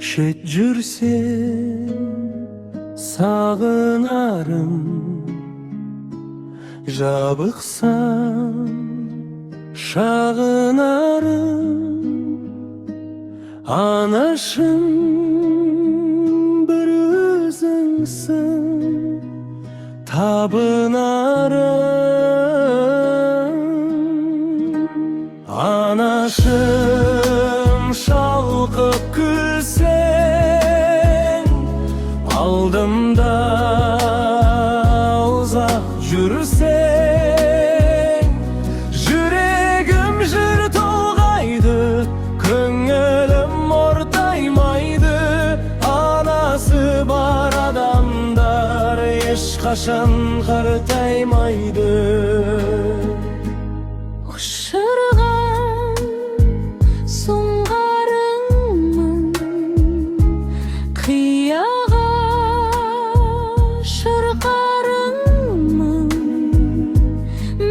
Şet жүрсем сағынарым, жабықсам шағынарым. Анашым бір өзіңсің, табынарым. Anашым шалқып күлсең, алдымда ұзақ жүрсең, жүрегім жыр толғайды, көңілім ортаймайды. Анасы бар адамдар ешқашан қартаймайды. Ұшырған сұңғарыңмын, қияға шырқарыңмын,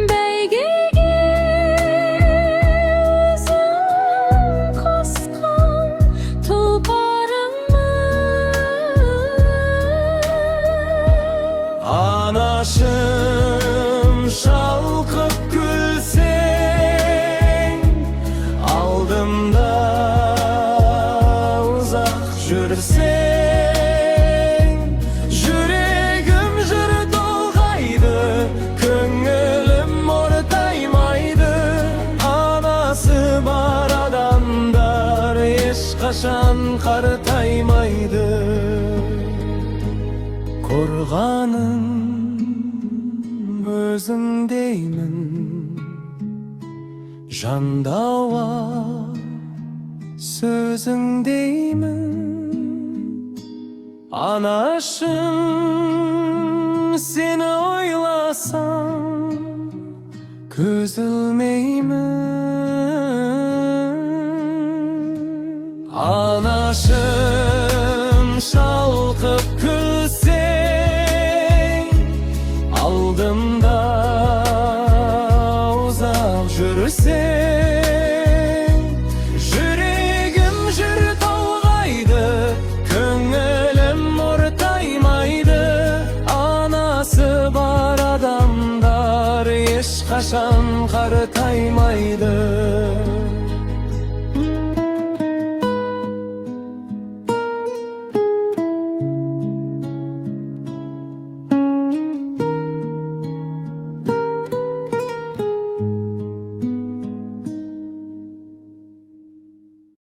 бәйгеге өзің қосқан тұлпарыңмын. Anашым шалқып күлсең, алдымда ұзақ жүрсең, жүрегім жыр толғайды, көңілім ортаймайды. Анасы бар адамдар ешқашан қартаймайды. Қорғаным өзіңдеймін, жандауа сөзіңдеймін. Анашым, сені ойласам көз ілмеймін. Анашым шалқып